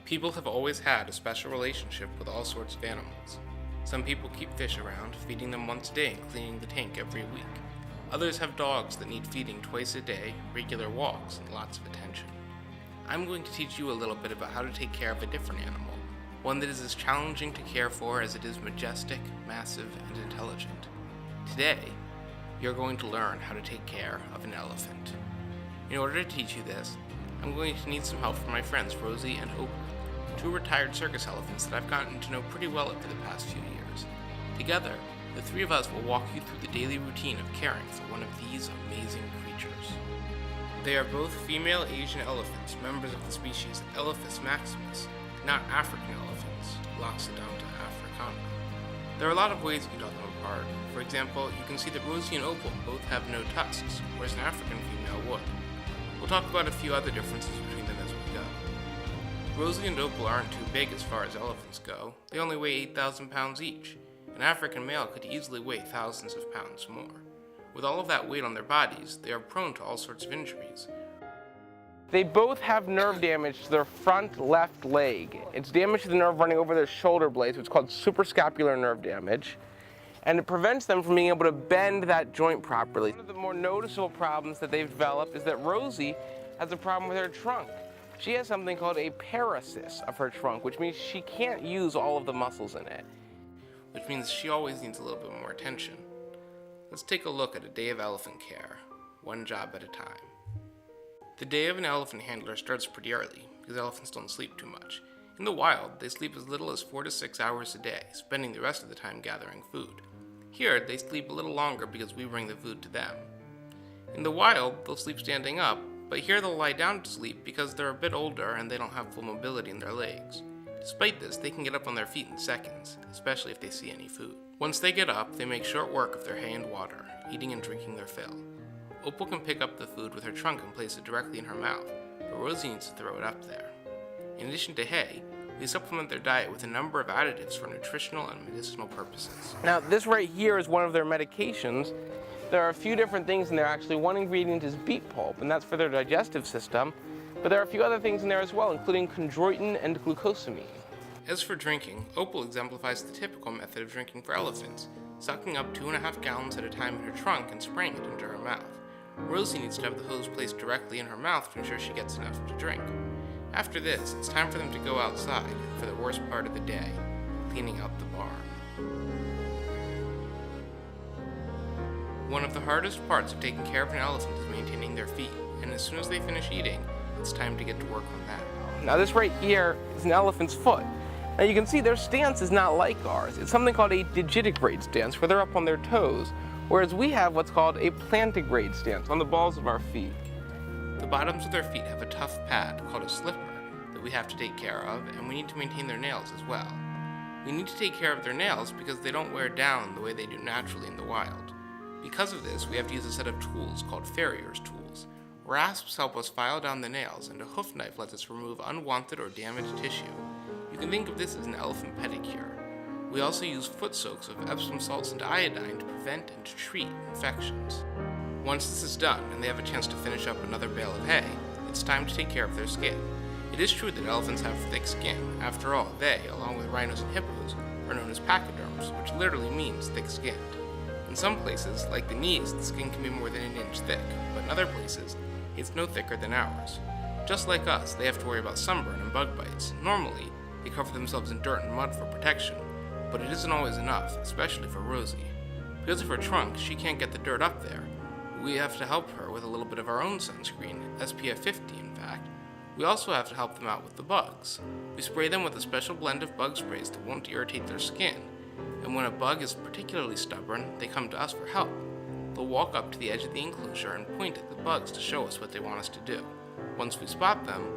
People have always had a special relationship with all sorts of animals. Some people keep fish around, feeding them once a day and cleaning the tank every week. Others have dogs that need feeding twice a day, regular walks, and lots of attention. I'm going to teach you a little bit about how to take care of a different animal, one that is as challenging to care for as it is majestic, massive, and intelligent. Today, you're going to learn how to take care of an elephant. In order to teach you this, I'm going to need some help from my friends Rosie and Opal, two retired circus elephants that I've gotten to know pretty well over the past few years. Together, the three of us will walk you through the daily routine of caring for one of these amazing creatures. They are both female Asian elephants, members of the species Elephas maximus, not African elephants, Loxodonta africana. There are a lot of ways you can tell them apart. For example, you can see that Rosie and Opal both have no tusks, whereas an African female would. We'll talk about a few other differences between them as we go. Rosie and Opal aren't too big as far as elephants go. They only weigh 8,000 pounds each. An African male could easily weigh thousands of pounds more. With all of that weight on their bodies, they are prone to all sorts of injuries. They both have nerve damage to their front left leg. It's damage to the nerve running over their shoulder blades, which is called suprascapular nerve damage, and it prevents them from being able to bend that joint properly. One of the more noticeable problems that they've developed is that Rosie has a problem with her trunk. She has something called a paresis of her trunk, which means she can't use all of the muscles in it, which means she always needs a little bit more attention. Let's take a look at a day of elephant care, one job at a time. The day of an elephant handler starts pretty early, because elephants don't sleep too much. In the wild, they sleep as little as 4 to 6 hours a day, spending the rest of the time gathering food. Here, they sleep a little longer because we bring the food to them. In the wild, they'll sleep standing up, but here they'll lie down to sleep because they're a bit older and they don't have full mobility in their legs. Despite this, they can get up on their feet in seconds, especially if they see any food. Once they get up, they make short work of their hay and water, eating and drinking their fill. Opal can pick up the food with her trunk and place it directly in her mouth, but Rosie needs to throw it up there. In addition to hay, we supplement their diet with a number of additives for nutritional and medicinal purposes. Now, this right here is one of their medications. There are a few different things in there actually. One ingredient is beet pulp, and that's for their digestive system, but there are a few other things in there as well, including chondroitin and glucosamine. As for drinking, Opal exemplifies the typical method of drinking for elephants, sucking up 2.5 gallons at a time in her trunk and spraying it into her mouth. Rosie needs to have the hose placed directly in her mouth to ensure she gets enough to drink. After this, it's time for them to go outside for the worst part of the day, cleaning out the barn. One of the hardest parts of taking care of an elephant is maintaining their feet, and as soon as they finish eating, it's time to get to work on that. Now this right here is an elephant's foot. Now you can see their stance is not like ours. It's something called a digitigrade stance, where they're up on their toes, whereas we have what's called a plantigrade stance, on the balls of our feet. The bottoms of their feet have a tough pad called a slipper that we have to take care of, and we need to maintain their nails as well. We need to take care of their nails because they don't wear down the way they do naturally in the wild. Because of this, we have to use a set of tools called farrier's tools. Rasps help us file down the nails, and a hoof knife lets us remove unwanted or damaged tissue. You can think of this as an elephant pedicure. We also use foot soaks of Epsom salts and iodine to prevent and to treat infections. Once this is done, and they have a chance to finish up another bale of hay, it's time to take care of their skin. It is true that elephants have thick skin. After all, they, along with rhinos and hippos, are known as pachyderms, which literally means thick-skinned. In some places, like the knees, the skin can be more than 1 inch thick, but in other places, it's no thicker than ours. Just like us, they have to worry about sunburn and bug bites. Normally, they cover themselves in dirt and mud for protection, but it isn't always enough, especially for Rosie. Because of her trunk, she can't get the dirt up there. We have to help her with a little bit of our own sunscreen, SPF 50 in fact. We also have to help them out with the bugs. We spray them with a special blend of bug sprays that won't irritate their skin, and when a bug is particularly stubborn, they come to us for help. They'll walk up to the edge of the enclosure and point at the bugs to show us what they want us to do. Once we spot them,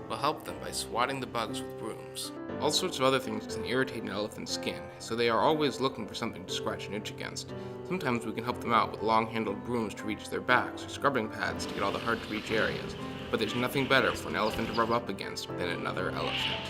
we'll help them by swatting the bugs with brooms. All sorts of other things can irritate an elephant's skin, so they are always looking for something to scratch and itch against. Sometimes we can help them out with long-handled brooms to reach their backs, or scrubbing pads to get all the hard-to-reach areas, but there's nothing better for an elephant to rub up against than another elephant.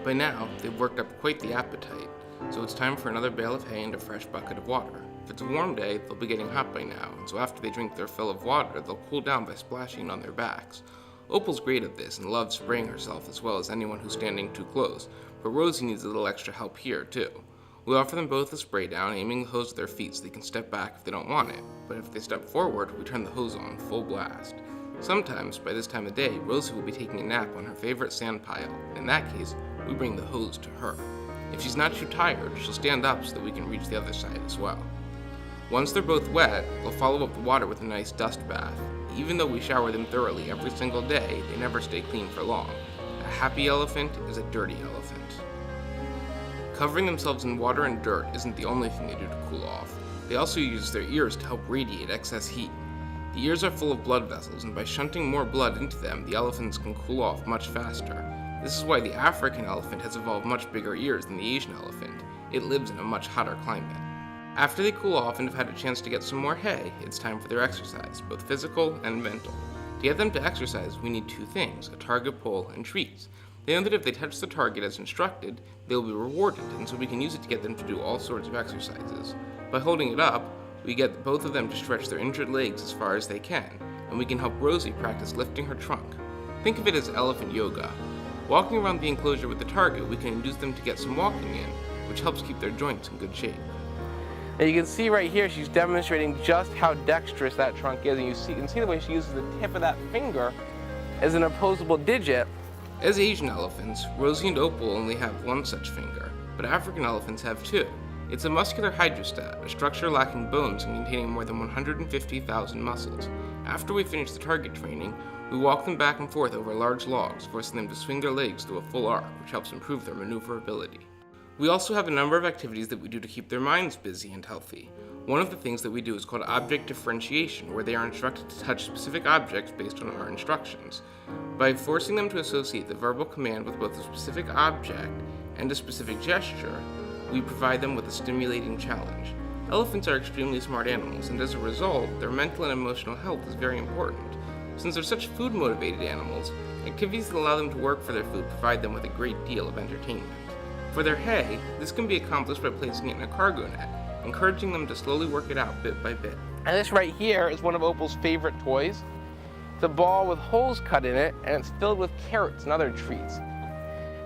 By now, they've worked up quite the appetite, so it's time for another bale of hay and a fresh bucket of water. If it's a warm day, they'll be getting hot by now, and so after they drink their fill of water, they'll cool down by splashing on their backs. Opal's great at this and loves spraying herself as well as anyone who's standing too close, but Rosie needs a little extra help here too. We offer them both a spray down, aiming the hose at their feet so they can step back if they don't want it, but if they step forward, we turn the hose on full blast. Sometimes, by this time of day, Rosie will be taking a nap on her favorite sand pile, and in that case, we bring the hose to her. If she's not too tired, she'll stand up so that we can reach the other side as well. Once they're both wet, we'll follow up the water with a nice dust bath. Even though we shower them thoroughly every single day, they never stay clean for long. A happy elephant is a dirty elephant. Covering themselves in water and dirt isn't the only thing they do to cool off. They also use their ears to help radiate excess heat. The ears are full of blood vessels, and by shunting more blood into them, the elephants can cool off much faster. This is why the African elephant has evolved much bigger ears than the Asian elephant. It lives in a much hotter climate. After they cool off and have had a chance to get some more hay, it's time for their exercise, both physical and mental. To get them to exercise, we need two things, a target pole and treats. They know that if they touch the target as instructed, they will be rewarded, and so we can use it to get them to do all sorts of exercises. By holding it up, we get both of them to stretch their injured legs as far as they can, and we can help Rosie practice lifting her trunk. Think of it as elephant yoga. Walking around the enclosure with the target, we can induce them to get some walking in, which helps keep their joints in good shape. Now you can see right here she's demonstrating just how dexterous that trunk is, and you can see the way she uses the tip of that finger as an opposable digit. As Asian elephants, Rosie and Opal only have one such finger, but African elephants have two. It's a muscular hydrostat, a structure lacking bones and containing more than 150,000 muscles. After we finish the target training, we walk them back and forth over large logs, forcing them to swing their legs through a full arc, which helps improve their maneuverability. We also have a number of activities that we do to keep their minds busy and healthy. One of the things that we do is called object differentiation, where they are instructed to touch specific objects based on our instructions. By forcing them to associate the verbal command with both a specific object and a specific gesture, we provide them with a stimulating challenge. Elephants are extremely smart animals, and as a result, their mental and emotional health is very important. Since they're such food-motivated animals, activities that allow them to work for their food provide them with a great deal of entertainment. For their hay, this can be accomplished by placing it in a cargo net, encouraging them to slowly work it out bit by bit. And this right here is one of Opal's favorite toys. It's a ball with holes cut in it, and it's filled with carrots and other treats.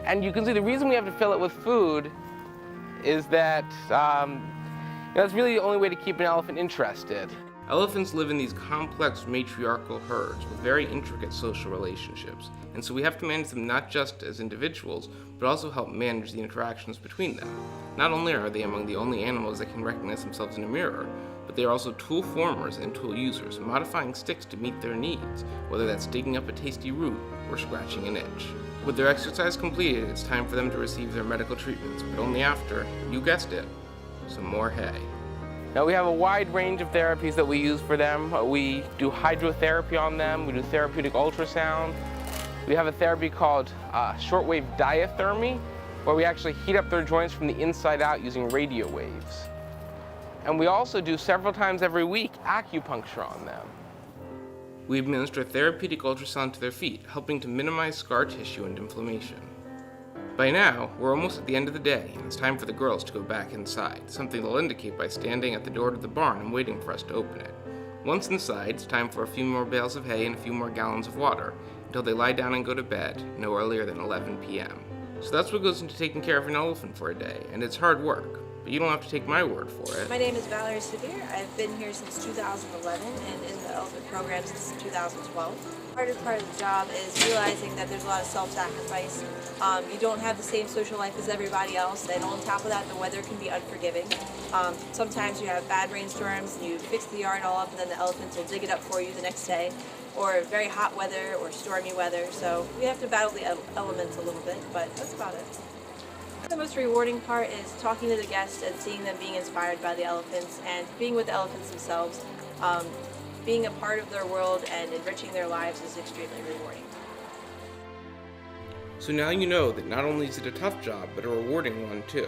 And you can see the reason we have to fill it with food is that that's really the only way to keep an elephant interested. Elephants live in these complex matriarchal herds with very intricate social relationships, and so we have to manage them not just as individuals, but also help manage the interactions between them. Not only are they among the only animals that can recognize themselves in a mirror, but they are also tool formers and tool users, modifying sticks to meet their needs, whether that's digging up a tasty root or scratching an itch. With their exercise completed, it's time for them to receive their medical treatments, but only after, you guessed it, some more hay. Now we have a wide range of therapies that we use for them. We do hydrotherapy on them, we do therapeutic ultrasound. We have a therapy called shortwave diathermy, where we actually heat up their joints from the inside out using radio waves. And we also do several times every week acupuncture on them. We administer therapeutic ultrasound to their feet, helping to minimize scar tissue and inflammation. By now, we're almost at the end of the day, and it's time for the girls to go back inside, something they'll indicate by standing at the door to the barn and waiting for us to open it. Once inside, it's time for a few more bales of hay and a few more gallons of water, until they lie down and go to bed, no earlier than 11 p.m. So that's what goes into taking care of an elephant for a day, and it's hard work, but you don't have to take my word for it. My name is Valerie Severe. I've been here since 2011 and in the elephant program since 2012. The hardest part of the job is realizing that there's a lot of self-sacrifice. You don't have the same social life as everybody else, and on top of that, the weather can be unforgiving. Sometimes you have bad rainstorms and you fix the yard all up, and then the elephants will dig it up for you the next day, or very hot weather or stormy weather. So we have to battle the elements a little bit, but that's about it. The most rewarding part is talking to the guests and seeing them being inspired by the elephants and being with the elephants themselves. Being a part of their world and enriching their lives is extremely rewarding. So now you know that not only is it a tough job, but a rewarding one too.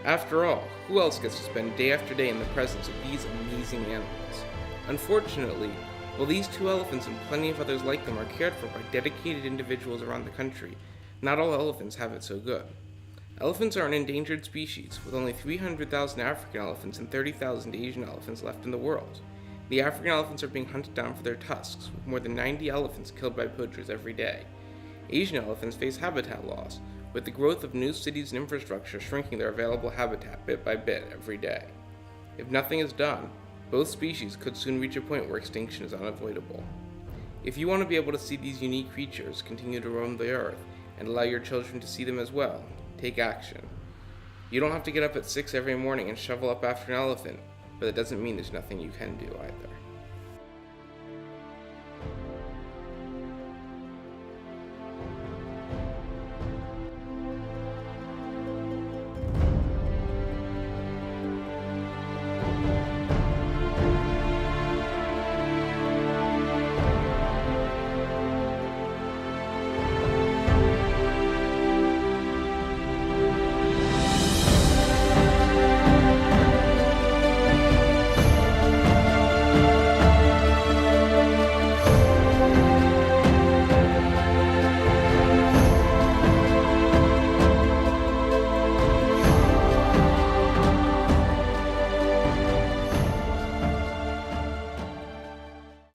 After all, who else gets to spend day after day in the presence of these amazing animals? Unfortunately, while these two elephants and plenty of others like them are cared for by dedicated individuals around the country, not all elephants have it so good. Elephants are an endangered species, with only 300,000 African elephants and 30,000 Asian elephants left in the world. The African elephants are being hunted down for their tusks, with more than 90 elephants killed by poachers every day. Asian elephants face habitat loss, with the growth of new cities and infrastructure shrinking their available habitat bit by bit every day. If nothing is done, both species could soon reach a point where extinction is unavoidable. If you want to be able to see these unique creatures continue to roam the earth and allow your children to see them as well, take action. You don't have to get up at 6 every morning and shovel up after an elephant, but that doesn't mean there's nothing you can do either.